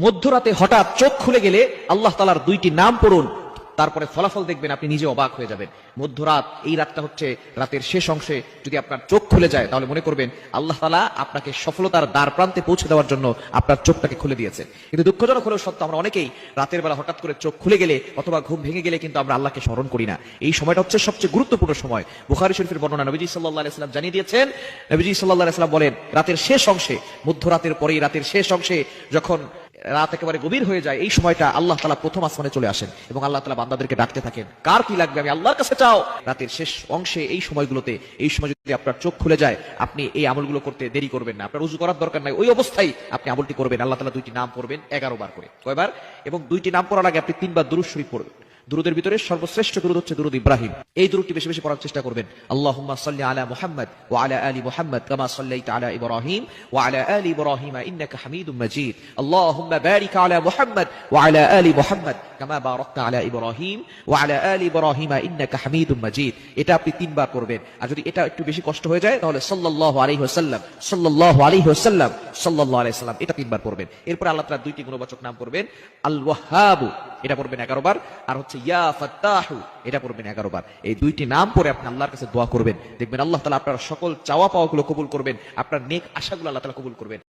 মধ্যরাতে হঠাৎ চোখ খুলে গেলে আল্লাহ তাআলার দুইটি নাম পড়ুন, তারপরে ফলাফল দেখবেন আপনি নিজে অবাক হয়ে যাবেন। মধ্যরাত, এই রাতটা হচ্ছে রাতের শেষ অংশে যদি আপনার চোখ খুলে যায় তাহলে মনে করবেন আল্লাহ তাআলা আপনাকে সফলতার দ্বার প্রান্তে পৌঁছে দেওয়ার জন্য আপনার চোখটাকে খুলে দিয়েছেন। কিন্তু দুঃখজনক হলেও সত্য, আমরা অনেকেই রাতের বেলা হঠাৎ করে চোখ খুলে গেলে অথবা ঘুম ভেঙে গেলে কিন্তু আমরা আল্লাহকে স্মরণ করি না। এই সময়টা হচ্ছে সবচেয়ে গুরুত্বপূর্ণ সময়। বুখারী শরীফের বর্ণনা, নবীজি সাল্লাল্লাহু আলাইহি ওয়াসাল্লাম জানিয়ে দিয়েছেন, নবীজি সাল্লাল্লাহু আলাইহি ওয়াসাল্লাম বলেন, রাতের শেষ অংশে, মধ্যরাতের পরেই রাতের শেষ অংশে যখন রাত একেবারে গভীর হয়ে যায়, এই সময়টা আল্লাহ তাআলা প্রথম আসমানে চলে আসেন এবং আল্লাহ তাআলা বান্দাদেরকে ডাকতে থাকেন, কার কি লাগবে আমি আল্লাহর কাছে চাও। রাতের শেষ অংশে এই সময়গুলোতে, এই সময় যদি আপনার চোখ খুলে যায়, আপনি এই আমলগুলো করতে দেরি করবেন না। আপনার উযু করার দরকার নাই, ওই অবস্থায় আপনি আমলটি করবেন। আল্লাহ তাআলা দুইটি নাম পড়বেন 11 বার করে। কয়বার? এবং দুইটি নাম পড়ার আগে আপনি 3 বার দুরূদ শরীফ পড়বেন। দুরুদের ভিতরে সর্বশ্রেষ্ঠ দুরুদ হচ্ছে দুরুদ ইব্রাহিম। এই দুরুদটি বেশি বেশি পড়ার চেষ্টা করবেন। আল্লাহুম্মা সাল্লি আলা মুহাম্মাদ ওয়া আলা আলি মুহাম্মাদ কামা সাল্লাইতা আলা ইব্রাহিম ওয়া আলা আলি ইব্রাহিম ইন্নাকা হামিদুম মাজিদ। আল্লাহুম্মা বারিক আলা মুহাম্মাদ ওয়া আলা আলি মুহাম্মাদ কামা বারাকতা আলা ইব্রাহিম ওয়া আলা আলি ইব্রাহিম ইন্নাকা হামিদুম মাজিদ। এটা আপনি 3 বার পড়বেন। আর যদি এটা একটু বেশি কষ্ট হয়ে যায় তাহলে সাল্লাল্লাহু আলাইহি ওয়াসাল্লাম, সাল্লাল্লাহু আলাইহি ওয়াসাল্লাম, সাল্লাল্লাহু আলাইহি ওয়াসাল্লাম, এটা 3 বার পড়বেন। এরপর আল্লাহ তাআলার দুইটি গুণবাচক নাম পড়বেন। আল ওয়াহ্হাব, এটা পড়বেন 11 বার। আর হচ্ছে ইয়া ফাত্তাহু, এটা পড়বেন 11 বার। এই দুইটি নাম পড়ে আপনি আল্লাহর কাছে দোয়া করবেন, দেখবেন আল্লাহ তাআলা আপনার সকল চাওয়া পাওয়াগুলো কবুল করবেন, আপনার নেক আশাগুলো আল্লাহ তাআলা কবুল করবেন।